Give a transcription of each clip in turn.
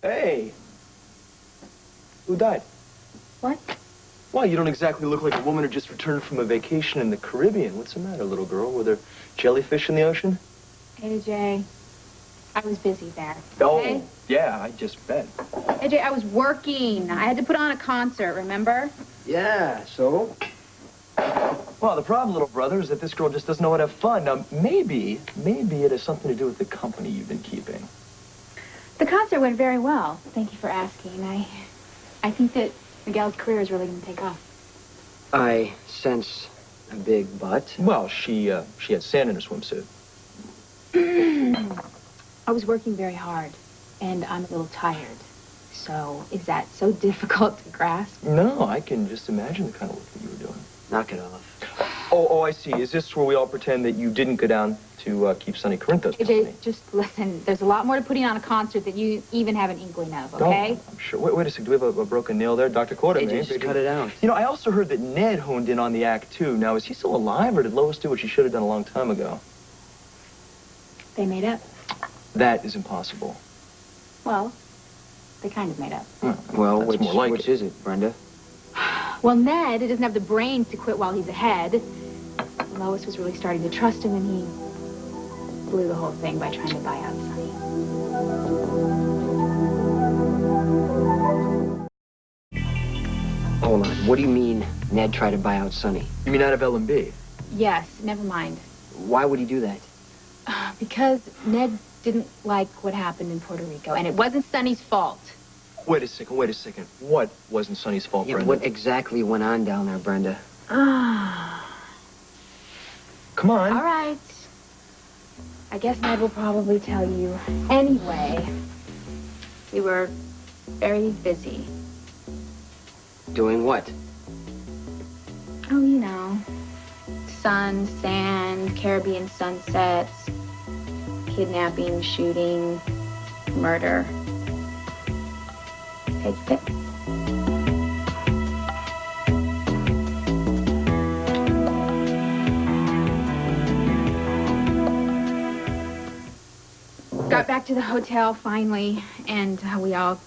Hey. Who died? What? Well, you don't exactly look like a woman who just returned from a vacation in the Caribbean. What's the matter, little girl? Were there jellyfish in the ocean? AJ, I was busy there. Oh, okay? yeah, I just bet. AJ, I was working. I had to put on a concert, remember? Yeah, so? Well, the problem, little brother, is that this girl just doesn't know how to have fun. Now, maybe it has something to do with the company you've been keeping. The concert went very well. Thank you for asking. I think that Miguel's career is really going to take off. I sense a big but. Well, she had sand in her swimsuit. I was working very hard, and I'm a little tired. So, is that so difficult to grasp? No, I can just imagine the kind of work that you were doing. Knock it off. Oh, I see. Is this where we all pretend that you didn't go down to keep Sonny Corinthos company? AJ, just listen. There's a lot more to putting on a concert that you even have an inkling of, okay? Oh, I'm sure. Wait a second. Do we have a broken nail there? Dr. Quartermain? AJ, just cut it out. You know, I also heard that Ned honed in on the act, too. Now, is he still alive, or did Lois do what she should have done a long time ago? They made up. That is impossible. Well, they kind of made up. Well, That's more like which it. is it, Brenda? Well, Ned doesn't have the brains to quit while he's ahead. Lois was really starting to trust him, and he blew the whole thing by trying to buy out Sonny. Hold on. What do you mean Ned tried to buy out Sonny? You mean out of L&B? Yes, never mind. Why would he do that? Because Ned didn't like what happened in Puerto Rico, and it wasn't Sonny's fault. Wait a second. What wasn't Sonny's fault, Yeah, Brenda? what exactly went on down there, Brenda? Come on. All right. I guess Ned will probably tell you. Anyway, we were very busy. Doing what? Oh, you know. Sun, sand, Caribbean sunsets, kidnapping, shooting, murder. Take your pick. Got back to the hotel finally, and we all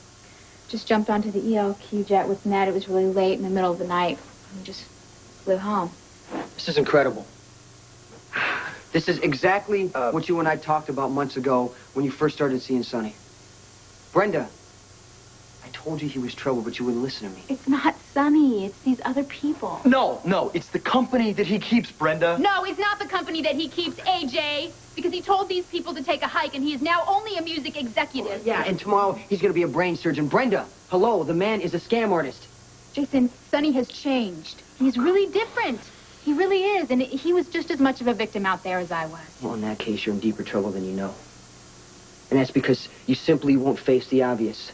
just jumped onto the ELQ jet with Ned. It was really late in the middle of the night. We just flew home. This is incredible. This is exactly what you and I talked about months ago when you first started seeing Sonny. Brenda, I told you he was trouble, but you wouldn't listen to me. It's not Sonny. It's these other people. No, it's the company that he keeps, Brenda. No, it's not the company that he keeps, AJ. Because he told these people to take a hike, and he is now only a music executive. Yeah, and tomorrow he's going to be a brain surgeon. Brenda, hello, the man is a scam artist. Jason, Sonny has changed. He's really different. He really is, and he was just as much of a victim out there as I was. Well, in that case, you're in deeper trouble than you know. And that's because you simply won't face the obvious.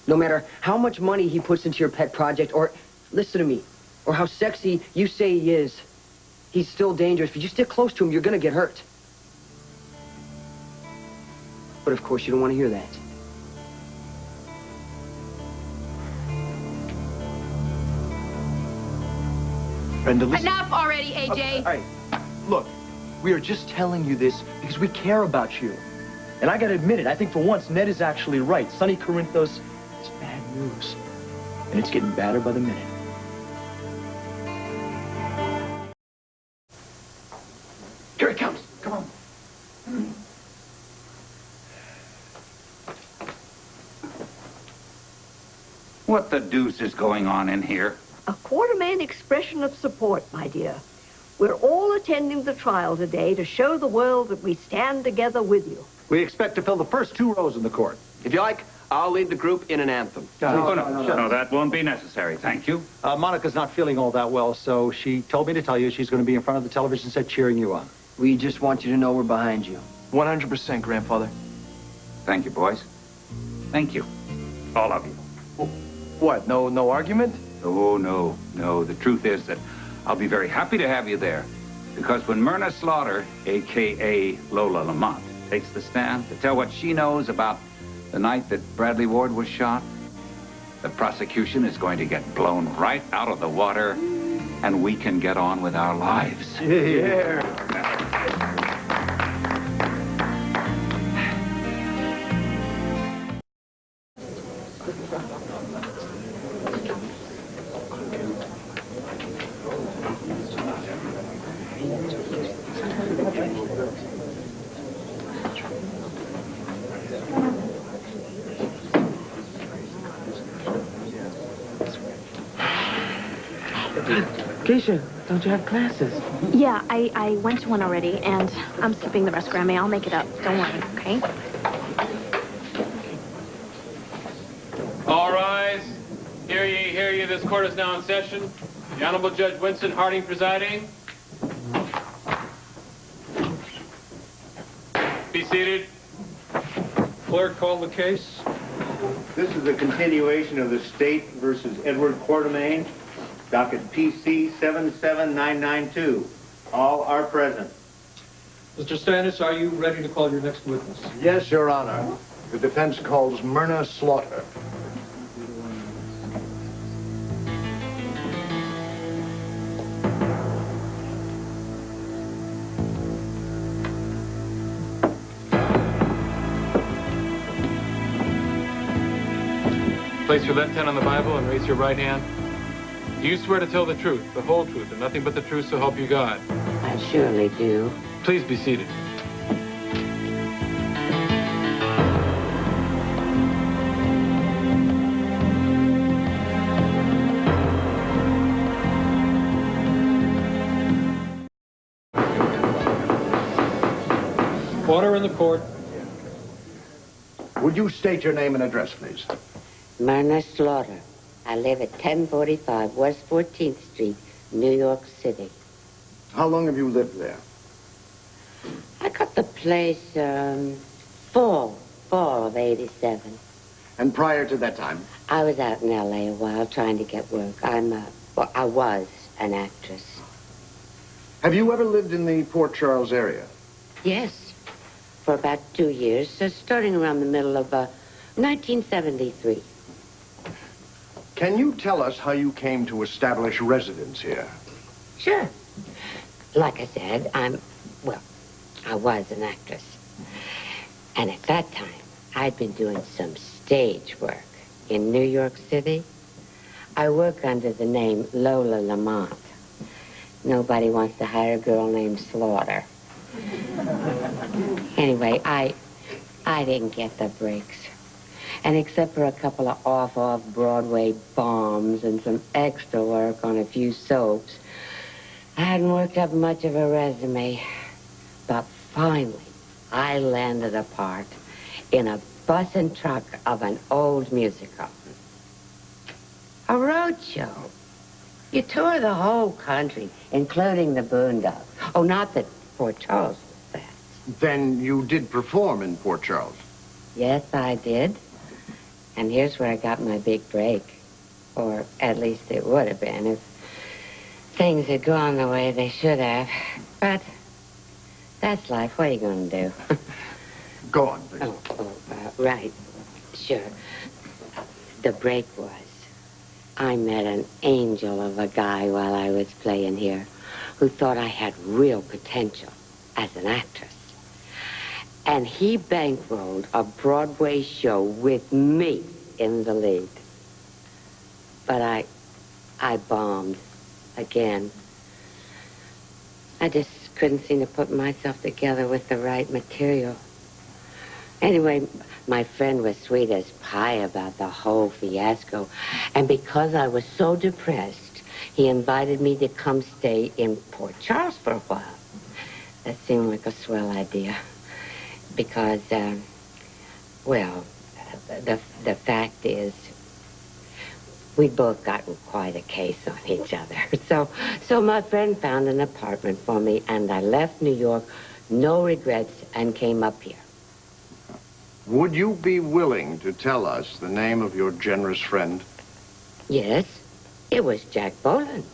No matter how much money he puts into your pet project, or, listen to me, or how sexy you say he is, he's still dangerous. If you stick close to him, you're going to get hurt. But of course, you don't want to hear that. Brenda, listen. Enough already, AJ. All right, look, we are just telling you this because we care about you. And I gotta admit it, I think for once, Ned is actually right. Sonny Corinthos is bad news. And it's getting badder by the minute. Here it comes. Come on. What the deuce is going on in here? A Quartermain expression of support, my dear. We're all attending the trial today to show the world that we stand together with you. We expect to fill the first 2 rows in the court. If you like, I'll lead the group in an anthem. No, that won't be necessary, thank you. Monica's not feeling all that well, so she told me to tell you she's going to be in front of the television set cheering you on. We just want you to know we're behind you. 100%, Grandfather. Thank you, boys. Thank you. All of you. What, no argument? Oh, no. The truth is that I'll be very happy to have you there. Because when Myrna Slaughter, a.k.a. Lola Lamont, takes the stand to tell what she knows about the night that Bradley Ward was shot, the prosecution is going to get blown right out of the water, and we can get on with our lives. Yeah. Keisha, don't you have classes? Yeah, I went to one already, and I'm skipping the rest, Grammy. I'll make it up. Don't worry, okay? All rise. Hear ye, hear ye. This court is now in session. The Honorable Judge Winston Harding presiding. Be seated. Clerk, call the case. This is a continuation of the State versus Edward Quartermain, docket PC 77992. All are present. Mr. Stannis, are you ready to call your next witness? Yes, Your Honor. The defense calls Myrna Slaughter. Place your left hand on the Bible and raise your right hand. Do you swear to tell the truth, the whole truth, and nothing but the truth, so help you God? I surely do. Please be seated. Order in the court. Would you state your name and address, please? Myrna Slaughter. I live at 1045 West 14th Street, New York City. How long have you lived there? I got the place, fall of 87. And prior to that time? I was out in L.A. a while trying to get work. I was an actress. Have you ever lived in the Port Charles area? Yes, for about 2 years, starting around the middle of 1973. Can you tell us how you came to establish residence here? Sure. Like I said, I was an actress. And at that time, I'd been doing some stage work in New York City. I work under the name Lola Lamont. Nobody wants to hire a girl named Slaughter. Anyway, I didn't get the breaks. And except for a couple of off-Broadway bombs and some extra work on a few soaps, I hadn't worked up much of a resume. But finally, I landed a part in a bus and truck of an old musical. A road show. You tour the whole country, including the Boondocks. Oh, not that Port Charles was that. Then you did perform in Port Charles? Yes, I did. And here's where I got my big break. Or at least it would have been if things had gone the way they should have. But that's life. What are you going to do? Go on, please. Right. Sure. The break was, I met an angel of a guy while I was playing here who thought I had real potential as an actress. And he bankrolled a Broadway show with me in the lead. But I bombed again. I just couldn't seem to put myself together with the right material. Anyway, my friend was sweet as pie about the whole fiasco. And because I was so depressed, he invited me to come stay in Port Charles for a while. That seemed like a swell idea. Because, well, the fact is, we'd both gotten quite a case on each other. So my friend found an apartment for me, and I left New York, no regrets, and came up here. Would you be willing to tell us the name of your generous friend? Yes, it was Jack Boland.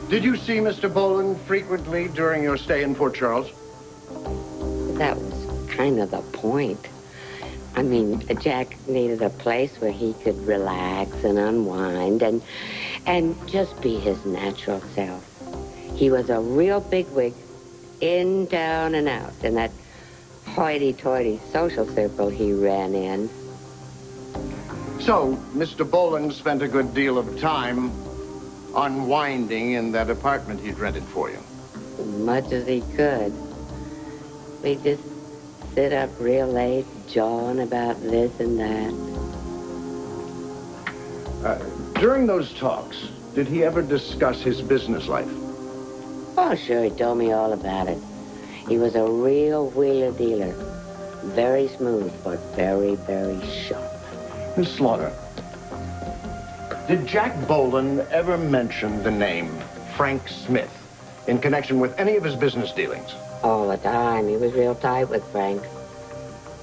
Did you see Mr. Boland frequently during your stay in Port Charles? That was kind of the point. I mean, Jack needed a place where he could relax and unwind and just be his natural self. He was a real bigwig, in, down, and out in that hoity-toity social circle he ran in. So, Mr. Boland spent a good deal of time unwinding in that apartment he'd rented for you. As much as he could. We just sit up real late, jawing about this and that. During those talks, did he ever discuss his business life? Oh, sure, he told me all about it. He was a real wheeler dealer. Very smooth, but very, very sharp. Miss Slaughter, did Jack Boland ever mention the name Frank Smith in connection with any of his business dealings? All the time. He was real tight with Frank.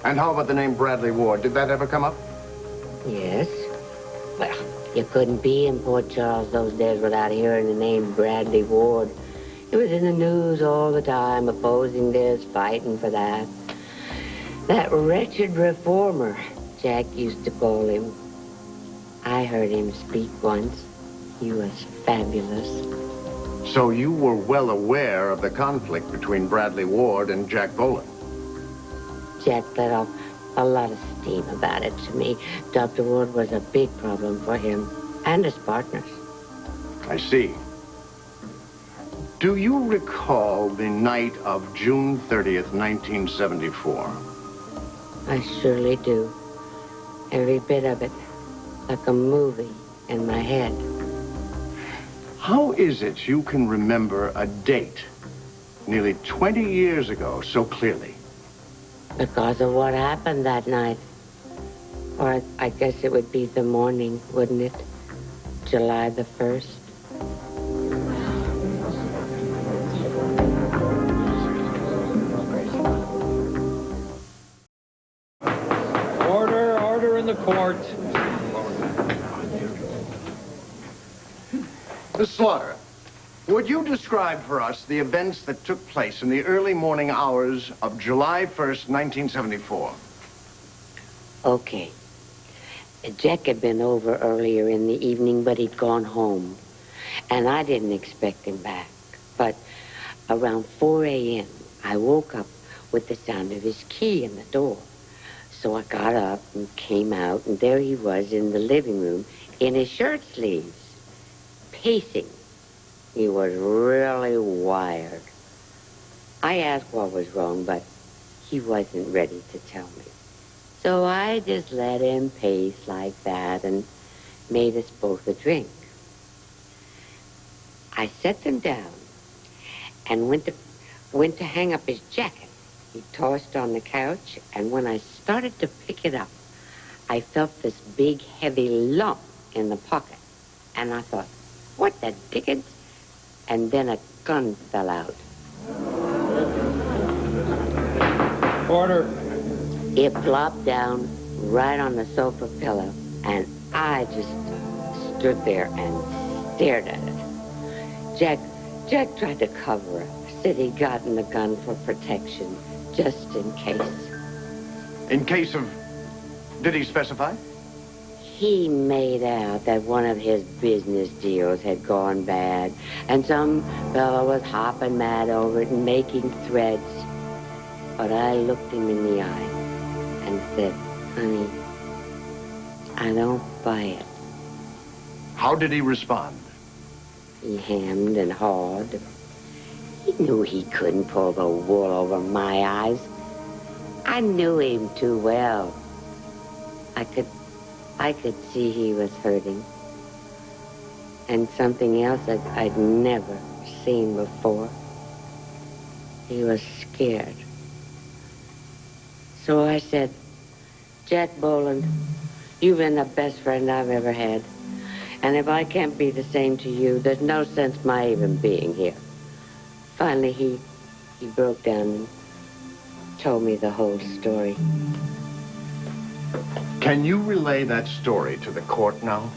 And how about the name Bradley Ward? Did that ever come up? Yes. Well, you couldn't be in Port Charles those days without hearing the name Bradley Ward. He was in the news all the time, opposing this, fighting for that. That wretched reformer, Jack used to call him. I heard him speak once. He was fabulous. So you were well aware of the conflict between Bradley Ward and Jack Boland? Jack let off a lot of steam about it to me. Dr. Ward was a big problem for him and his partners. I see. Do you recall the night of June 30th, 1974? I surely do. Every bit of it, like a movie in my head. How is it you can remember a date nearly 20 years ago so clearly? Because of what happened that night. Or I guess it would be the morning, wouldn't it? July the 1st. Order in the court. Miss Slaughter, would you describe for us the events that took place in the early morning hours of July 1st, 1974? Okay. Jack had been over earlier in the evening, but he'd gone home. And I didn't expect him back. But around 4 a.m., I woke up with the sound of his key in the door. So I got up and came out, and there he was in the living room in his shirt sleeves, pacing. He was really wired. I asked what was wrong, but he wasn't ready to tell me. So I just let him pace like that and made us both a drink. I set them down and went to hang up his jacket. He tossed on the couch, and when I started to pick it up, I felt this big, heavy lump in the pocket. And I thought, what the dickens? And then a gun fell out. Order. It plopped down right on the sofa pillow, and I just stood there and stared at it. Jack tried to cover up, said he'd gotten the gun for protection, just in case. In case of... Did he specify? He made out that one of his business deals had gone bad, and some fellow was hopping mad over it and making threats. But I looked him in the eye and said, honey, I don't buy it. How did he respond? He hemmed and hawed. He knew he couldn't pull the wool over my eyes. I knew him too well. I could see he was hurting. And something else that I'd never seen before. He was scared. So I said, Jack Boland, you've been the best friend I've ever had. And if I can't be the same to you, there's no sense my even being here. Finally, he broke down and told me the whole story. Can you relay that story to the court now?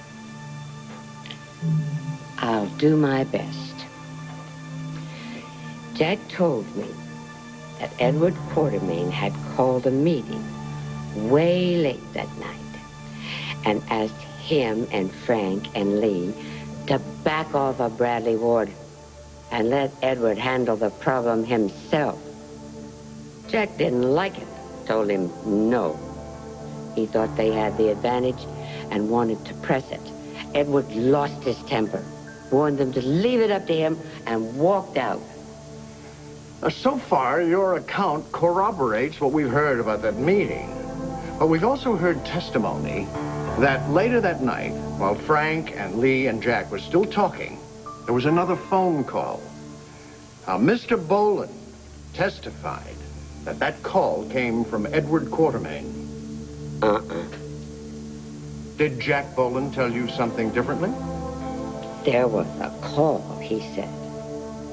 I'll do my best. Jack told me that Edward Quartermain had called a meeting way late that night and asked him and Frank and Lee to back off of Bradley Ward and let Edward handle the problem himself. Jack didn't like it, told him no. He thought they had the advantage and wanted to press it. Edward lost his temper, warned them to leave it up to him, and walked out. So far, your account corroborates what we've heard about that meeting. But we've also heard testimony that later that night, while Frank and Lee and Jack were still talking, there was another phone call. Now, Mr. Boland testified that that call came from Edward Quartermain. Did Jack Boland tell you something differently? There was a call, he said,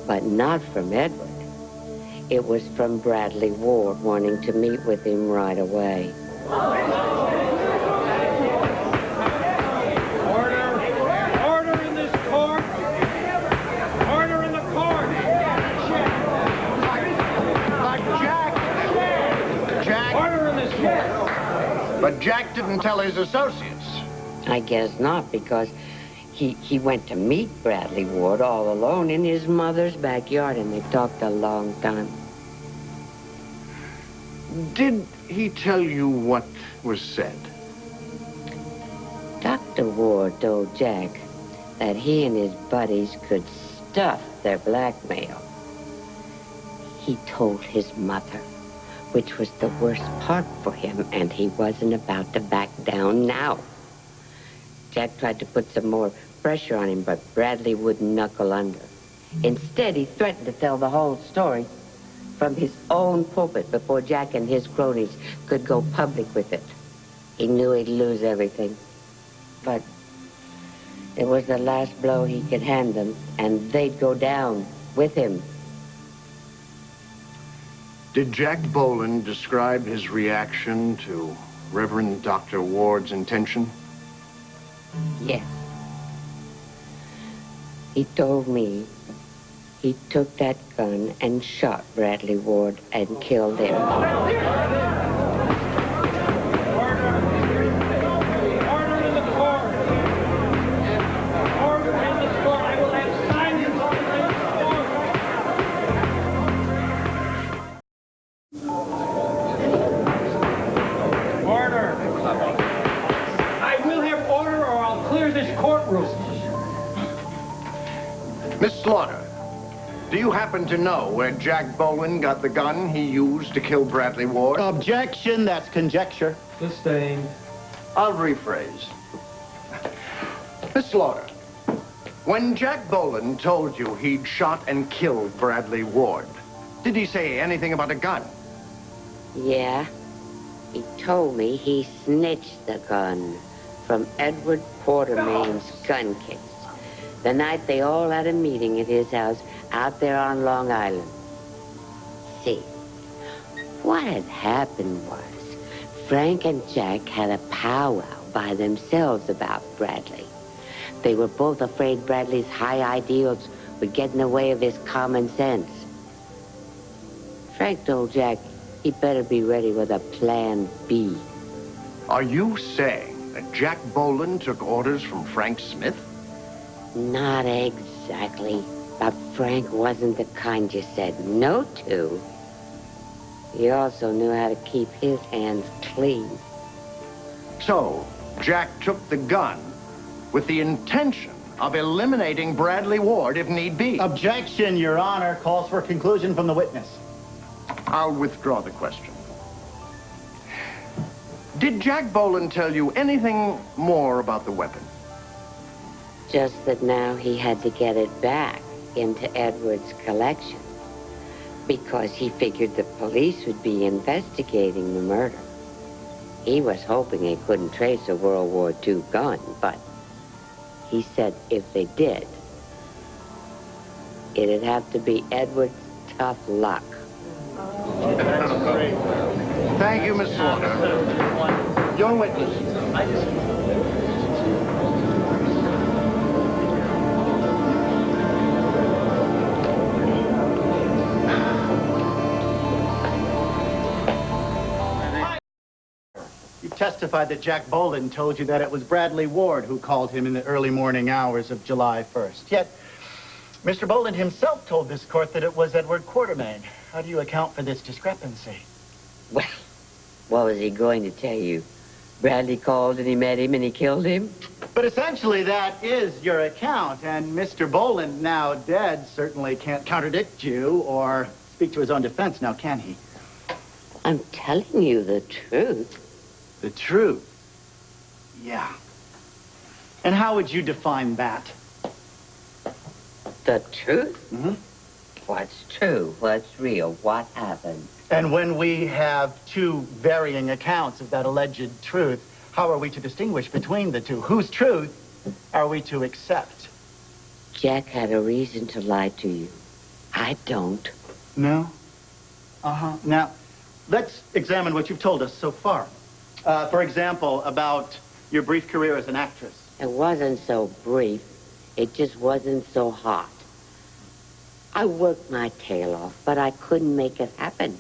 but not from Edward. It was from Bradley Ward wanting to meet with him right away. Order in this court. Order in the court. Jack. Order in this court. But Jack didn't tell his associates. I guess not, because he went to meet Bradley Ward all alone in his mother's backyard, and they talked a long time. Did he tell you what was said? Dr. Ward told Jack that he and his buddies could stuff their blackmail. He told his mother, which was the worst part for him, and he wasn't about to back down now. Jack tried to put some more pressure on him, but Bradley wouldn't knuckle under. Instead, he threatened to tell the whole story from his own pulpit before Jack and his cronies could go public with it. He knew he'd lose everything, but it was the last blow he could hand them, and they'd go down with him. Did Jack Boland describe his reaction to Reverend Dr. Ward's intention? Yes. He told me he took that gun and shot Bradley Ward and killed him. Order in the court. Order in the court. I will have signed it. Order. I will have order, or I'll clear this courtroom. Miss Slaughter, do you happen to know where Jack Boland got the gun he used to kill Bradley Ward? Objection, that's conjecture. Sustained. I'll rephrase. Miss Slaughter, when Jack Boland told you he'd shot and killed Bradley Ward, did he say anything about a gun? Yeah. He told me he snitched the gun from Edward Quartermain's gun case the night they all had a meeting at his house out there on Long Island. See, what had happened was Frank and Jack had a powwow by themselves about Bradley. They were both afraid Bradley's high ideals would get in the way of his common sense. Frank told Jack he'd better be ready with a plan B. Are you saying that Jack Boland took orders from Frank Smith? Not exactly, but Frank wasn't the kind you said no to. He also knew how to keep his hands clean. So, Jack took the gun with the intention of eliminating Bradley Ward if need be. Objection, Your Honor. Calls for conclusion from the witness. I'll withdraw the question. Did Jack Boland tell you anything more about the weapon? Just that now he had to get it back into Edward's collection because he figured the police would be investigating the murder. He was hoping they couldn't trace a World War II gun, but he said if they did, it'd have to be Edward's tough luck. Thank you, Miss Slaughter. Your witness. You testified that Jack Boland told you that it was Bradley Ward who called him in the early morning hours of July 1st. Yet, Mr. Boland himself told this court that it was Edward Quartermain. How do you account for this discrepancy? Well, what was he going to tell you? Bradley called and he met him and he killed him? But essentially that is your account, and Mr. Boland, now dead, certainly can't contradict you or speak to his own defense now, can he? I'm telling you the truth. The truth? Yeah. And how would you define that? The truth? Mm-hmm. What's true? What's real? What happened? And when we have two varying accounts of that alleged truth, how are we to distinguish between the two? Whose truth are we to accept? Jack had a reason to lie to you. I don't. No? Uh-huh. Now, let's examine what you've told us so far. For example, about your brief career as an actress. It wasn't so brief. It just wasn't so hot. I worked my tail off, but I couldn't make it happen.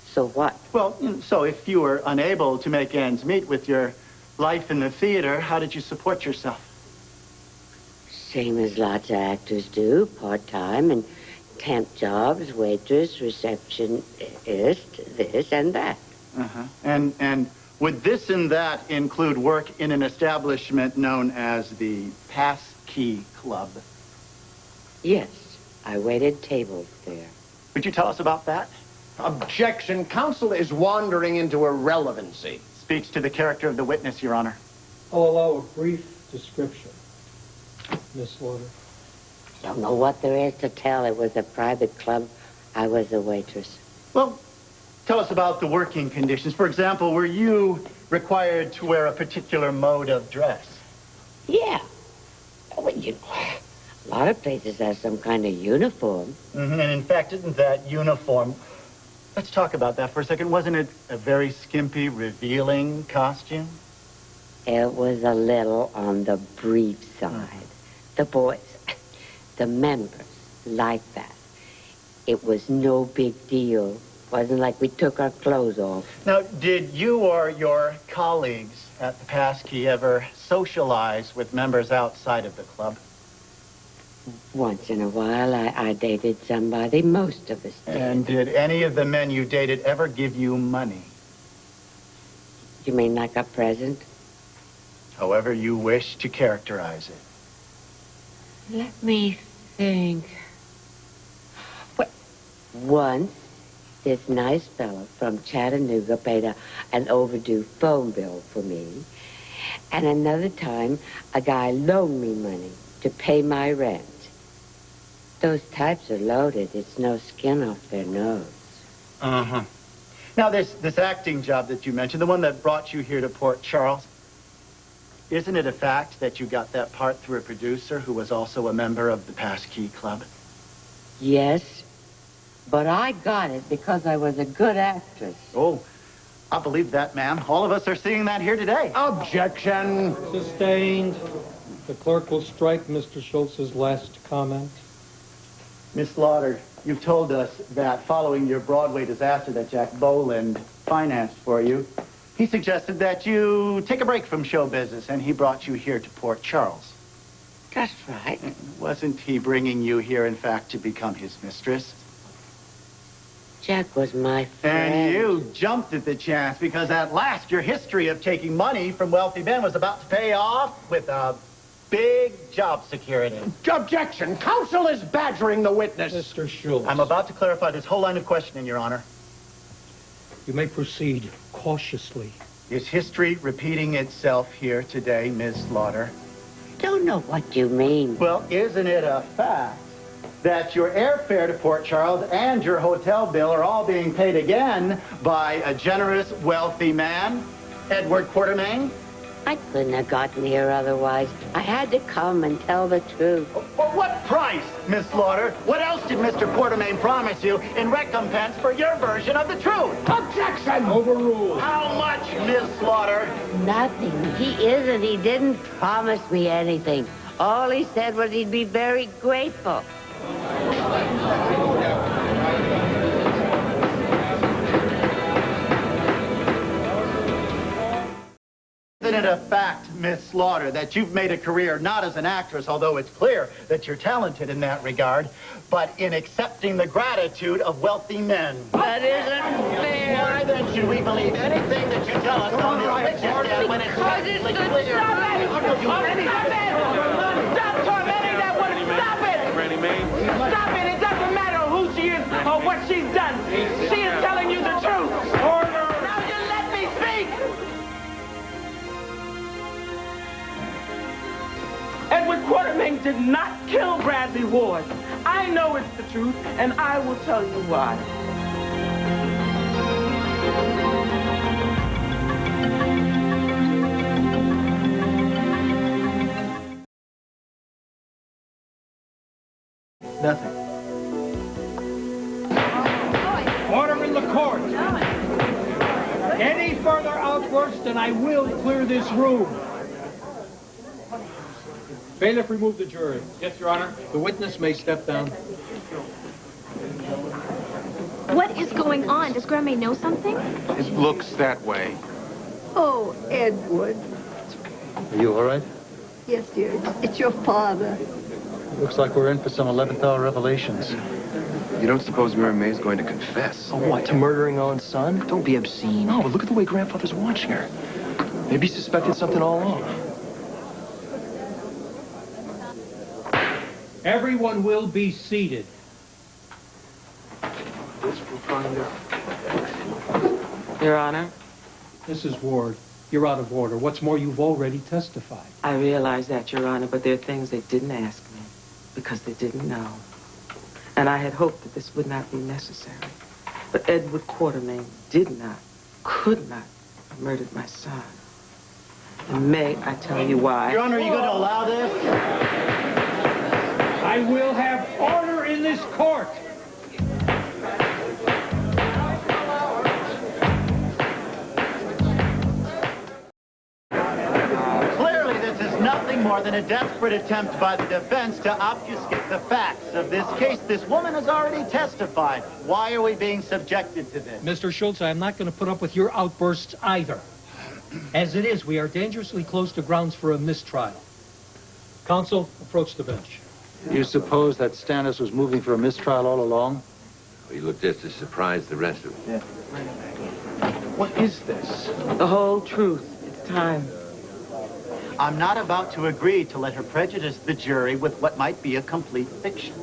So what? Well, so if you were unable to make ends meet with your life in the theater, how did you support yourself? Same as lots of actors do, part-time and temp jobs, waitress, receptionist, this and that. Uh-huh. And would this and that include work in an establishment known as the Pass Key Club? Yes, I waited tables there. Would you tell us about that? Objection. Counsel is wandering into irrelevancy. Speaks to the character of the witness, Your Honor. I'll allow a brief description, Miss Slaughter. Don't know what there is to tell. It was a private club. I was a waitress. Well, tell us about the working conditions. For example, were you required to wear a particular mode of dress? Yeah. Well, you know, a lot of places have some kind of uniform. Mm-hmm. And in fact, isn't that uniform? Let's talk about that for a second. Wasn't it a very skimpy, revealing costume? It was a little on the brief side. The boys, the members, liked that. It was no big deal. Wasn't like we took our clothes off. Now, did you or your colleagues at the Pass Key ever socialize with members outside of the club? Once in a while, I dated somebody. Most of us did. And did any of the men you dated ever give you money? You mean like a present? However you wish to characterize it. Let me think. What? Once, this nice fellow from Chattanooga paid an overdue phone bill for me. And another time, a guy loaned me money to pay my rent. Those types are loaded. It's no skin off their nose. Uh-huh. Now, this acting job that you mentioned, the one that brought you here to Port Charles, isn't it a fact that you got that part through a producer who was also a member of the Pass Key Club? Yes, but I got it because I was a good actress. Oh, I believe that, ma'am. All of us are seeing that here today. Objection. Sustained. The clerk will strike Mr. Schultz's last comment. Miss Slaughter, you've told us that following your Broadway disaster that Jack Boland financed for you, he suggested that you take a break from show business, and he brought you here to Port Charles. That's right. Wasn't he bringing you here, in fact, to become his mistress? Jack was my friend. And you jumped at the chance because at last your history of taking money from wealthy men was about to pay off with a big job security. Objection. Counsel is badgering the witness. Mr. Schultz. I'm about to clarify this whole line of questioning, Your Honor. You may proceed cautiously. Is history repeating itself here today, Ms. Slaughter? Don't know what you mean. Well, isn't it a fact that your airfare to Port Charles and your hotel bill are all being paid again by a generous, wealthy man, Edward Quartermain? I couldn't have gotten here otherwise. I had to come and tell the truth. For what price, Miss Slaughter? What else did Mr. Quartermain promise you in recompense for your version of the truth? Objection! Overruled. How much, Miss Slaughter? Nothing. He didn't promise me anything. All he said was he'd be very grateful. Isn't it a fact, Miss Slaughter, that you've made a career not as an actress, although it's clear that you're talented in that regard, but in accepting the gratitude of wealthy men? That isn't fair. Why then should we believe anything that you tell us on this picture stand when it's perfectly clear? Stop tormenting that woman! Stop it! Granny Mae? Stop it! It doesn't matter who she is or what she's done. She is telling you the truth. Order! Now you let me speak! Edward Quartermain did not kill Bradley Ward. I know it's the truth, and I will tell you why. Nothing. Order in the court. Any further outbursts and I will clear this room. Bailiff, remove the jury. Yes, Your Honor. The witness may step down. What is going on? Does Grandma know something? It looks that way. Oh, Edward. Are you all right? Yes, dear. It's your father. Looks like we're in for some 11th hour revelations. You don't suppose Mary May's going to confess? Oh, what, to murdering Owen's son? Don't be obscene. No, but look at the way Grandfather's watching her. Maybe he suspected something all along. Everyone will be seated. Your Honor, Mrs. Ward, you're out of order. What's more, you've already testified. I realize that, Your Honor, but there are things they didn't ask me because they didn't know. And I had hoped that this would not be necessary. But Edward Quartermain did not, could not have murdered my son. And may I tell you why? Your Honor, are you going to allow this? I will have order in this court. Clearly, this is nothing more than a desperate attempt by the defense to obfuscate the facts of this case. This woman has already testified. Why are we being subjected to this? Mr. Schultz, I am not going to put up with your outbursts either. As it is, we are dangerously close to grounds for a mistrial. Counsel, approach the bench. You suppose that Stannis was moving for a mistrial all along? He looked just as surprised the rest of them. What is this? The whole truth. It's time. I'm not about to agree to let her prejudice the jury with what might be a complete fiction.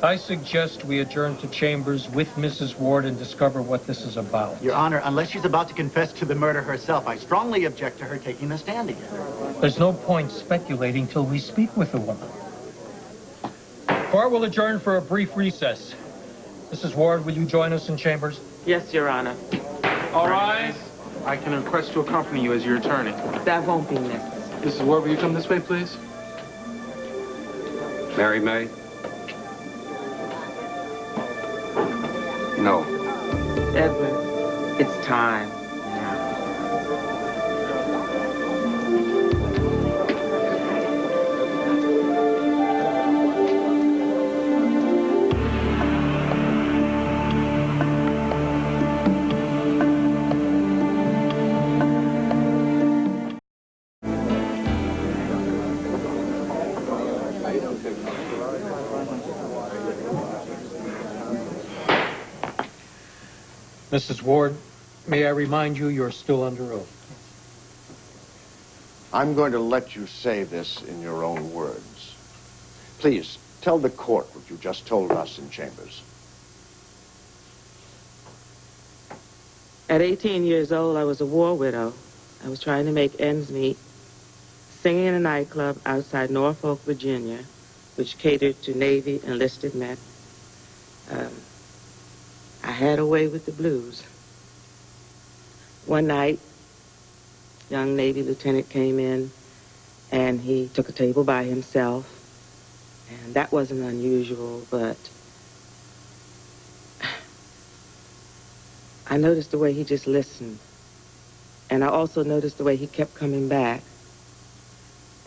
I suggest we adjourn to chambers with Mrs. Ward and discover what this is about. Your Honor, unless she's about to confess to the murder herself, I strongly object to her taking the stand again. There's no point speculating till we speak with the woman. Court will adjourn for a brief recess. Mrs. Ward, will you join us in chambers? Yes, Your Honor. All rise. I can request to accompany you as your attorney. That won't be necessary. Mrs. Ward, will you come this way, please? Mary May? No. Edward, it's time now. Mrs. Ward, may I remind you you're still under oath? I'm going to let you say this in your own words. Please, tell the court what you just told us in chambers. At 18 years old, I was a war widow. I was trying to make ends meet, singing in a nightclub outside Norfolk, Virginia, which catered to Navy enlisted men. I had a way with the blues. One night, young Navy lieutenant came in, and he took a table by himself. And that wasn't unusual, but I noticed the way he just listened. And I also noticed the way he kept coming back.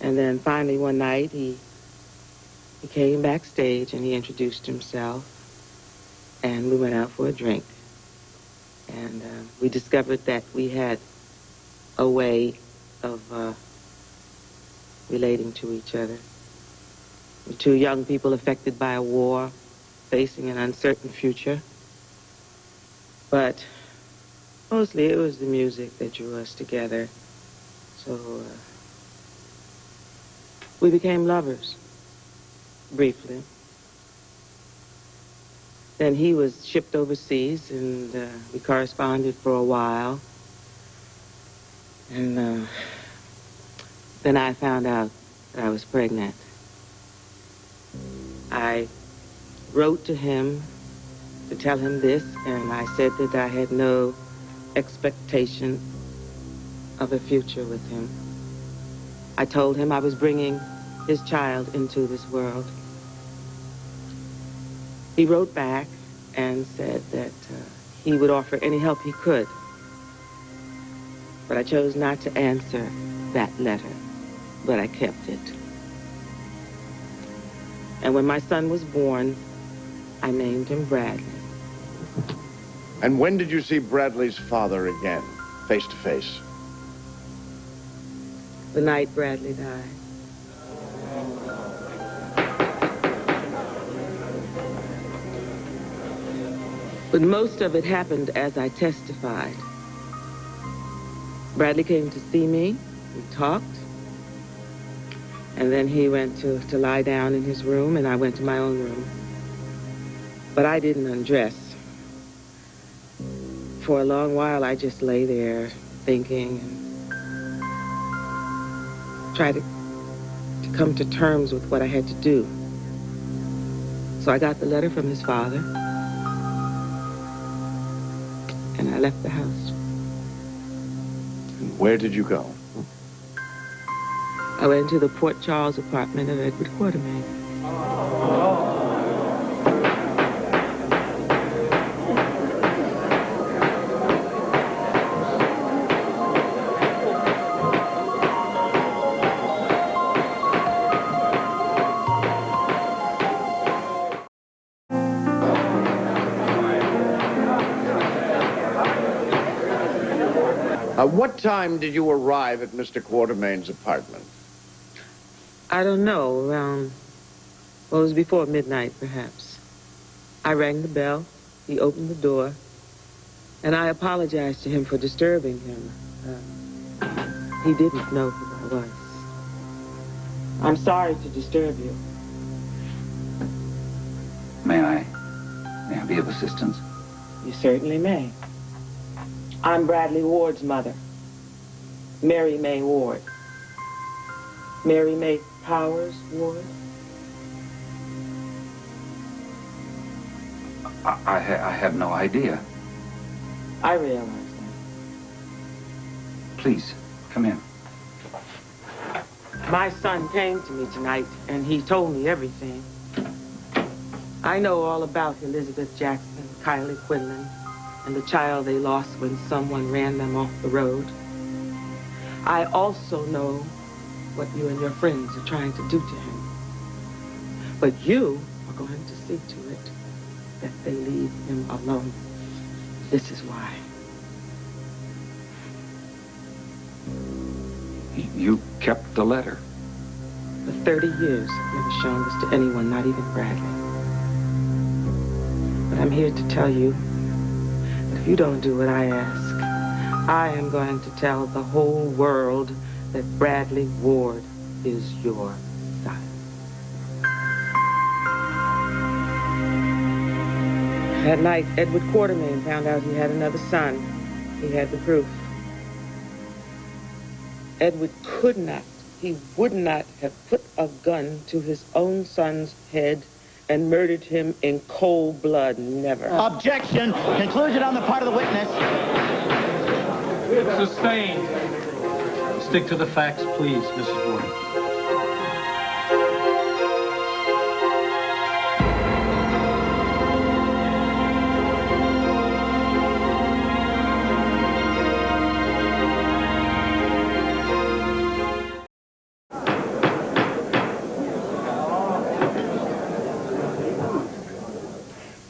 And then finally one night, he came backstage and he introduced himself. And we went out for a drink. And we discovered that we had a way of relating to each other. We're two young people affected by a war, facing an uncertain future. But mostly it was the music that drew us together. So we became lovers, briefly. Then he was shipped overseas, and we corresponded for a while. And then I found out that I was pregnant. I wrote to him to tell him this, and I said that I had no expectation of a future with him. I told him I was bringing his child into this world. He wrote back and said that he would offer any help he could. But I chose not to answer that letter, but I kept it. And when my son was born, I named him Bradley. And when did you see Bradley's father again, face to face? The night Bradley died. But most of it happened as I testified. Bradley came to see me, we talked, and then he went to lie down in his room, and I went to my own room. But I didn't undress. For a long while, I just lay there thinking and tried to come to terms with what I had to do. So I got the letter from his father, and I left the house. And where did you go? I went to the Port Charles apartment of Edward Quartermain. What time did you arrive at Mr. Quartermain's apartment? I don't know, around, well, it was before midnight, perhaps. I rang the bell, he opened the door, and I apologized to him for disturbing him. He didn't know who I was. I'm sorry to disturb you. May I be of assistance? You certainly may. I'm Bradley Ward's mother, Mary May Ward. Mary May Powers Ward? I have no idea. I realize that. Please, come in. My son came to me tonight, and he told me everything. I know all about Elizabeth Jackson, Kylie Quinlan, and the child they lost when someone ran them off the road. I also know what you and your friends are trying to do to him. But you are going to see to it that they leave him alone. This is why. You kept the letter? For 30 years, I've never shown this to anyone, not even Bradley. But I'm here to tell you that if you don't do what I ask, I am going to tell the whole world that Bradley Ward is your son. That night, Edward Quartermain found out he had another son. He had the proof. Edward could not, he would not have put a gun to his own son's head and murdered him in cold blood. Never. Objection. Conclusion on the part of the witness. Sustained. Stick to the facts, please, Mrs. Ward.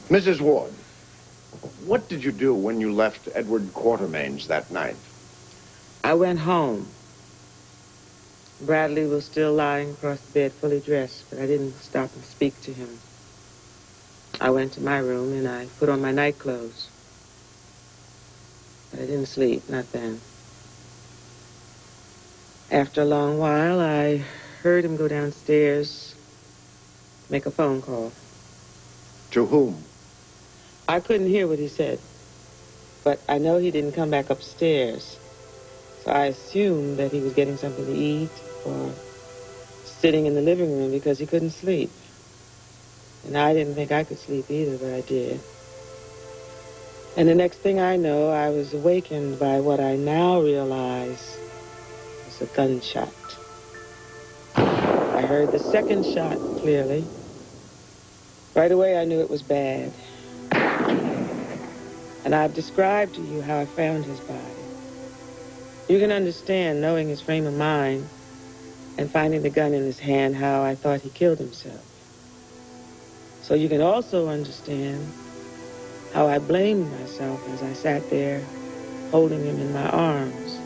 Mrs. Ward, what did you do when you left Edward Quartermain's that night? I went home. Bradley was still lying across the bed, fully dressed, but I didn't stop and speak to him. I went to my room and I put on my night clothes. But I didn't sleep, not then. After a long while, I heard him go downstairs, make a phone call. To whom? I couldn't hear what he said, but I know he didn't come back upstairs. So I assumed that he was getting something to eat or sitting in the living room because he couldn't sleep. And I didn't think I could sleep either, but I did. And the next thing I know, I was awakened by what I now realize was a gunshot. I heard the second shot clearly. Right away, I knew it was bad. And I've described to you how I found his body. You can understand, knowing his frame of mind and finding the gun in his hand, how I thought he killed himself. So you can also understand how I blamed myself as I sat there holding him in my arms.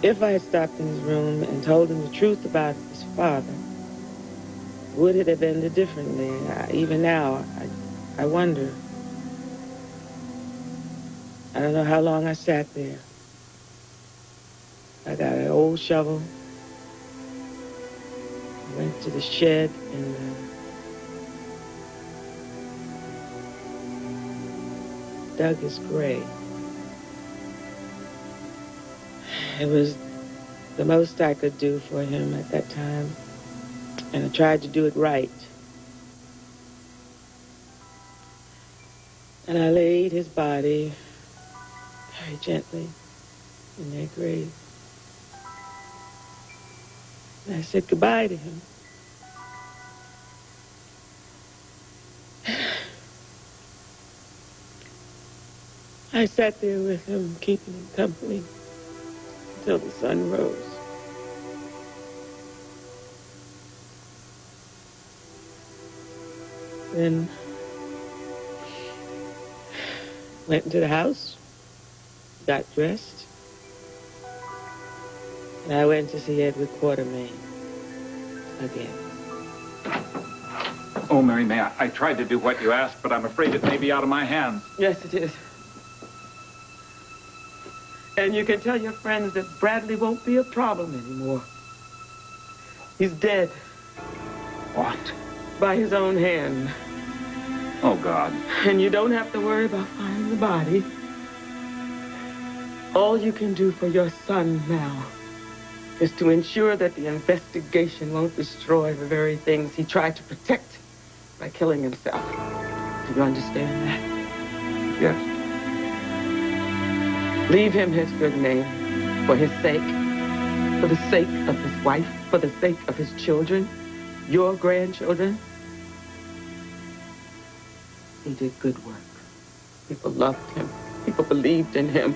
If I had stopped in his room and told him the truth about his father, would it have ended differently? Even now, I wonder. I don't know how long I sat there. I got an old shovel. I went to the shed and dug his grave. It was the most I could do for him at that time, and I tried to do it right. And I laid his body very gently in their grave. And I said goodbye to him. I sat there with him, keeping him company until the sun rose. Then went into the house, got dressed, and I went to see Edward Quartermain again. Oh, Mary May, I tried to do what you asked, but I'm afraid it may be out of my hands. Yes, it is. And you can tell your friends that Bradley won't be a problem anymore. He's dead. What? By his own hand. Oh, God. And you don't have to worry about finding the body. All you can do for your son now is to ensure that the investigation won't destroy the very things he tried to protect by killing himself. Do you understand that? Yes. Leave him his good name for his sake, for the sake of his wife, for the sake of his children, your grandchildren. He did good work. People loved him. People believed in him.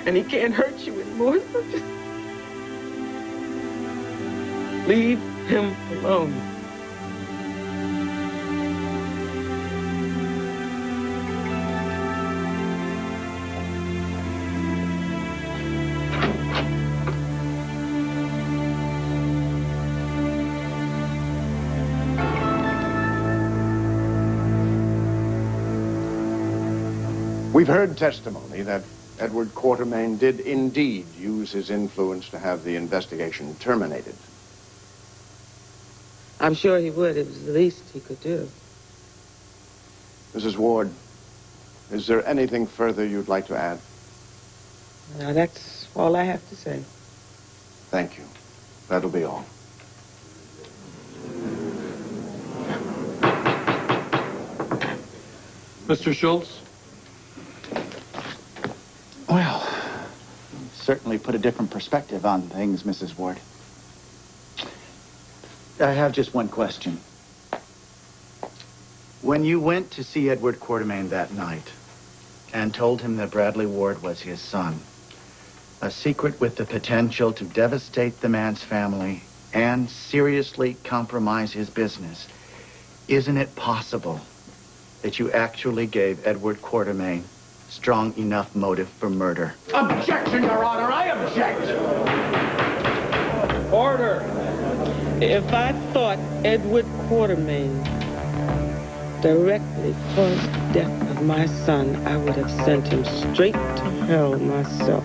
And he can't hurt you anymore, so just leave him alone. We've heard testimony that Edward Quartermain did indeed use his influence to have the investigation terminated. I'm sure he would. It was the least he could do. Mrs. Ward, is there anything further you'd like to add? Now, that's all I have to say. Thank you. That'll be all. Mr. Schultz? Well, certainly put a different perspective on things, Mrs. Ward. I have just one question. When you went to see Edward Quartermain that night and told him that Bradley Ward was his son, a secret with the potential to devastate the man's family and seriously compromise his business, isn't it possible that you actually gave Edward Quartermain strong enough motive for murder? Objection, Your Honor, I object! Order! If I thought Edward Quartermain directly caused the death of my son, I would have sent him straight to hell myself.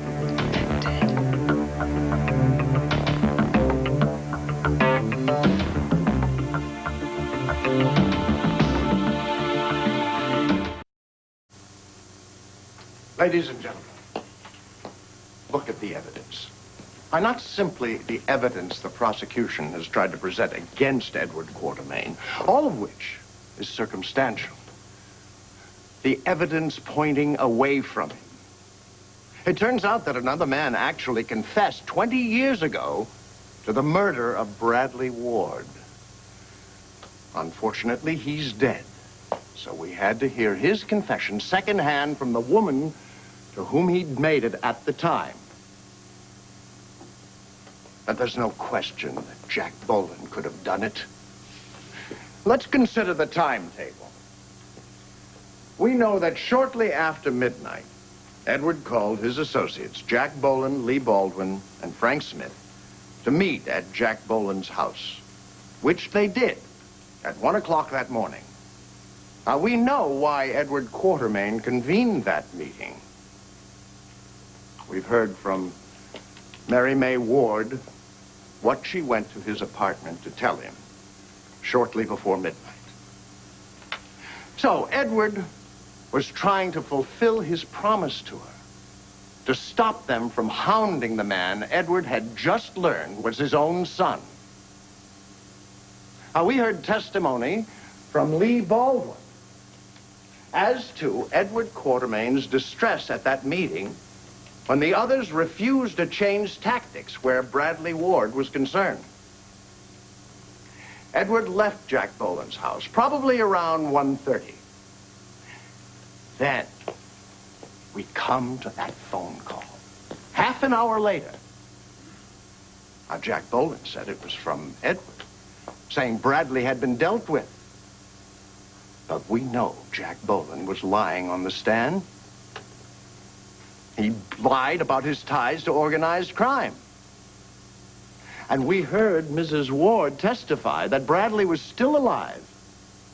Ladies and gentlemen, look at the evidence. Why, not simply the evidence the prosecution has tried to present against Edward Quartermain, all of which is circumstantial. The evidence pointing away from him. It turns out that another man actually confessed 20 years ago to the murder of Bradley Ward. Unfortunately, he's dead. So we had to hear his confession secondhand from the woman to whom he'd made it at the time. But there's no question that Jack Boland could have done it. Let's consider the timetable. We know that shortly after midnight, Edward called his associates, Jack Boland, Lee Baldwin, and Frank Smith, to meet at Jack Boland's house, which they did at 1 o'clock that morning. Now, we know why Edward Quartermain convened that meeting. We've heard from Mary May Ward what she went to his apartment to tell him shortly before midnight. So Edward was trying to fulfill his promise to her, to stop them from hounding the man Edward had just learned was his own son. Now, we heard testimony from Lee Baldwin as to Edward Quartermain's distress at that meeting when the others refused to change tactics where Bradley Ward was concerned. Edward left Jack Boland's house, probably around 1:30. Then we come to that phone call. Half an hour later. Now, Jack Boland said it was from Edward, saying Bradley had been dealt with. But we know Jack Boland was lying on the stand. He lied about his ties to organized crime. And we heard Mrs. Ward testify that Bradley was still alive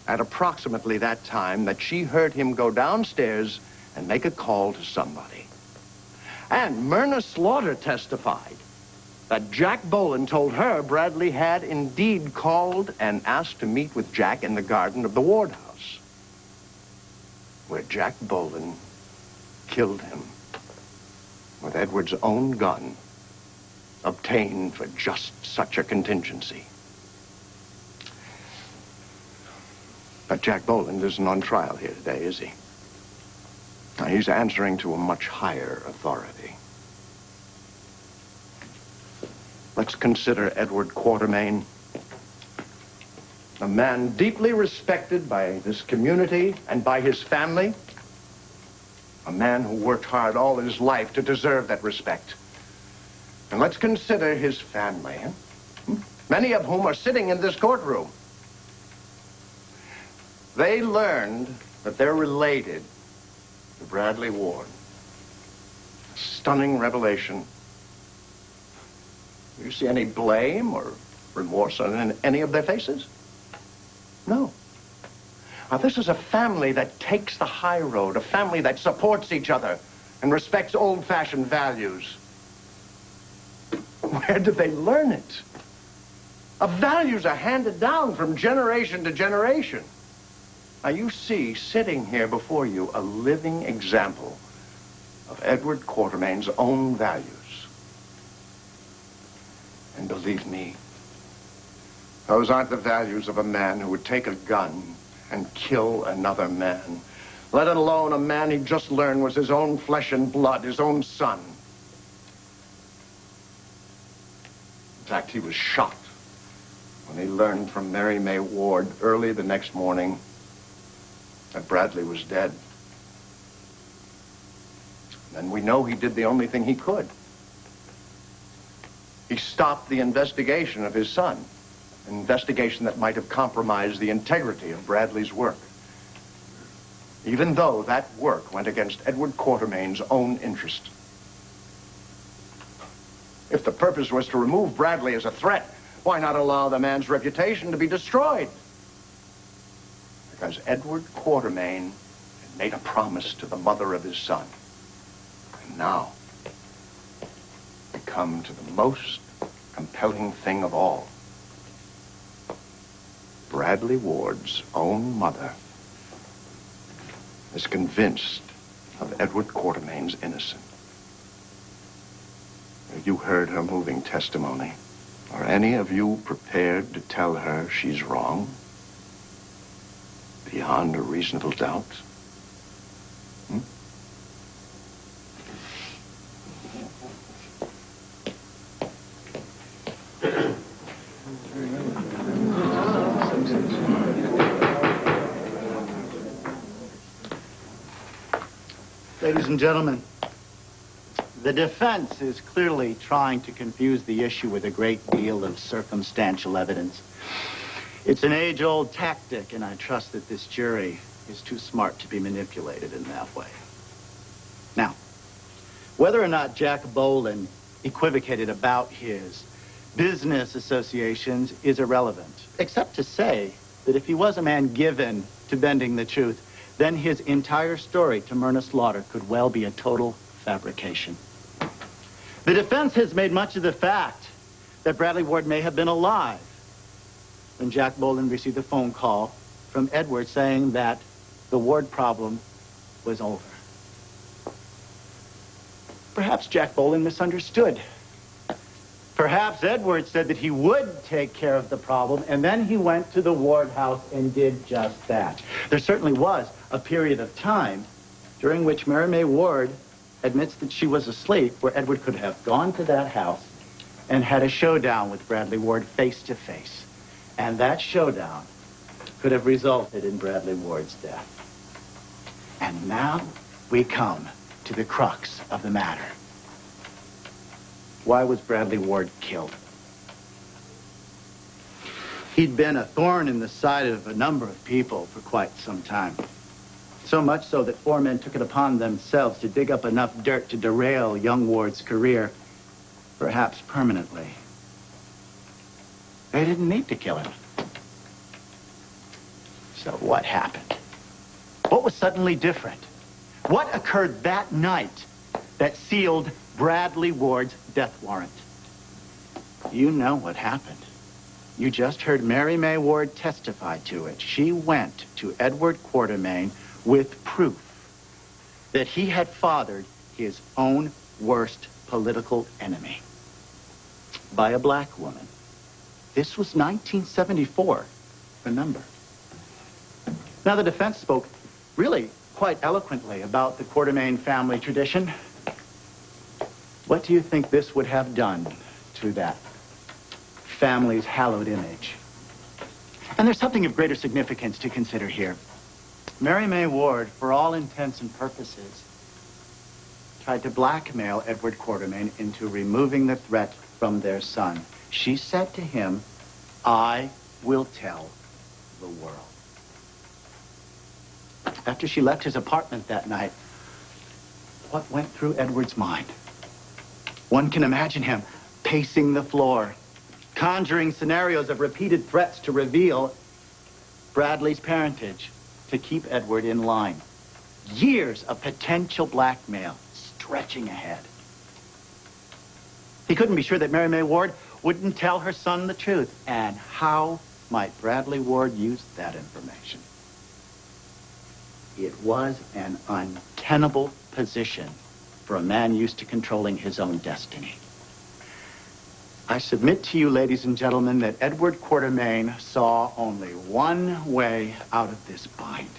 at approximately that time that she heard him go downstairs and make a call to somebody. And Myrna Slaughter testified that Jack Boland told her Bradley had indeed called and asked to meet with Jack in the garden of the Ward house, where Jack Boland killed him with Edward's own gun, obtained for just such a contingency. But Jack Boland isn't on trial here today, is he? Now, he's answering to a much higher authority. Let's consider Edward Quartermain, a man deeply respected by this community and by his family, a man who worked hard all his life to deserve that respect. And let's consider his family, many of whom are sitting in this courtroom. They learned that they're related to Bradley Ward. A stunning revelation. You see any blame or remorse on any of their faces? No. Now, this is a family that takes the high road, a family that supports each other and respects old-fashioned values. Where did they learn it? Values are handed down from generation to generation. Now, you see, sitting here before you, a living example of Edward Quartermain's own values. And believe me, those aren't the values of a man who would take a gun and kill another man, let alone a man he just learned was his own flesh and blood, his own son. In fact, he was shocked when he learned from Mary May Ward early the next morning that Bradley was dead. And we know he did the only thing he could. He stopped the investigation of his son, an investigation that might have compromised the integrity of Bradley's work, even though that work went against Edward Quartermain's own interest. If the purpose was to remove Bradley as a threat, why not allow the man's reputation to be destroyed? Because Edward Quartermain had made a promise to the mother of his son. And now, we come to the most compelling thing of all. Bradley Ward's own mother is convinced of Edward Quartermain's innocence. Have you heard her moving testimony? Are any of you prepared to tell her she's wrong? Beyond a reasonable doubt? Ladies and gentlemen, the defense is clearly trying to confuse the issue with a great deal of circumstantial evidence. It's an age-old tactic, and I trust that this jury is too smart to be manipulated in that way. Now, whether or not Jack Boland equivocated about his business associations is irrelevant, except to say that if he was a man given to bending the truth, then his entire story to Myrna Slaughter could well be a total fabrication. The defense has made much of the fact that Bradley Ward may have been alive when Jack Boland received a phone call from Edward saying that the Ward problem was over. Perhaps Jack Boland misunderstood. Perhaps Edward said that he would take care of the problem, and then he went to the Ward house and did just that. There certainly was a period of time during which Mary May Ward admits that she was asleep, where Edward could have gone to that house and had a showdown with Bradley Ward face to face. And that showdown could have resulted in Bradley Ward's death. And now we come to the crux of the matter. Why was Bradley Ward killed? He'd been a thorn in the side of a number of people for quite some time. So much so that 4 men took it upon themselves to dig up enough dirt to derail young Ward's career, perhaps permanently. They didn't need to kill him. So what happened? What was suddenly different? What occurred that night that sealed Bradley Ward's death warrant? You know what happened. You just heard Mary May Ward testify to it. She went to Edward Quartermain with proof that he had fathered his own worst political enemy by a black woman. This was 1974, remember. Now, the defense spoke really quite eloquently about the Quartermain family tradition. What do you think this would have done to that family's hallowed image? And there's something of greater significance to consider here. Mary May Ward, for all intents and purposes, tried to blackmail Edward Quartermain into removing the threat from their son. She said to him, "I will tell the world." After she left his apartment that night, what went through Edward's mind? One can imagine him pacing the floor, conjuring scenarios of repeated threats to reveal Bradley's parentage, to keep Edward in line. Years of potential blackmail stretching ahead. He couldn't be sure that Mary May Ward wouldn't tell her son the truth. And how might Bradley Ward use that information? It was an untenable position for a man used to controlling his own destiny. I submit to you, ladies and gentlemen, that Edward Quartermain saw only one way out of this bind.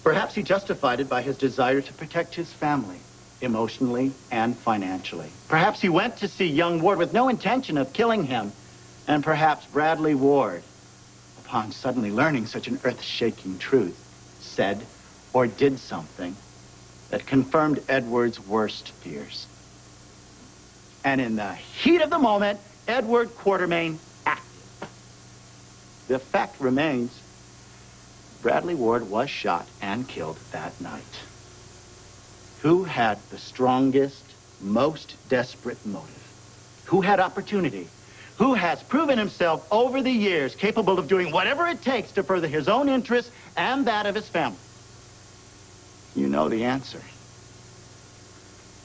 Perhaps he justified it by his desire to protect his family, emotionally and financially. Perhaps he went to see young Ward with no intention of killing him. And perhaps Bradley Ward, upon suddenly learning such an earth-shaking truth, said or did something that confirmed Edward's worst fears. And in the heat of the moment, Edward Quartermain acted. The fact remains, Bradley Ward was shot and killed that night. Who had the strongest, most desperate motive? Who had opportunity? Who has proven himself over the years capable of doing whatever it takes to further his own interests and that of his family? You know the answer.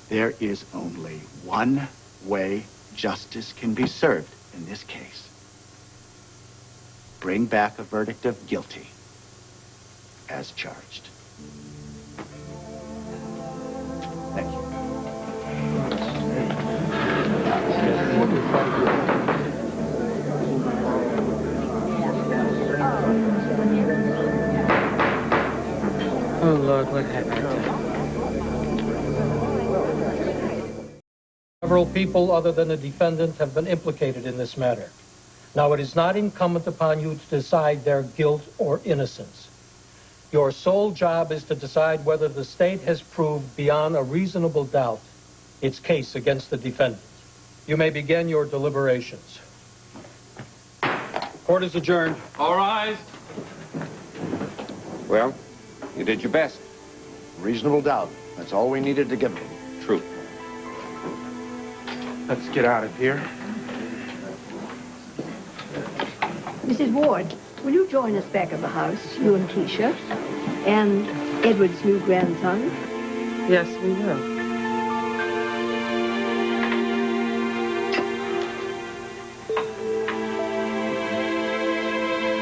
There is only one way justice can be served in this case. Bring back a verdict of guilty as charged. Thank you. Oh, Lord, what have I done? Several people other than the defendant have been implicated in this matter. Now, it is not incumbent upon you to decide their guilt or innocence. Your sole job is to decide whether the state has proved beyond a reasonable doubt its case against the defendant. You may begin your deliberations. Court is adjourned. All rise. Well, you did your best. Reasonable doubt. That's all we needed to give them. Truth. Let's get out of here. Mrs. Ward, will you join us back at the house, you and Keisha, and Edward's new grandson? Yes, we will.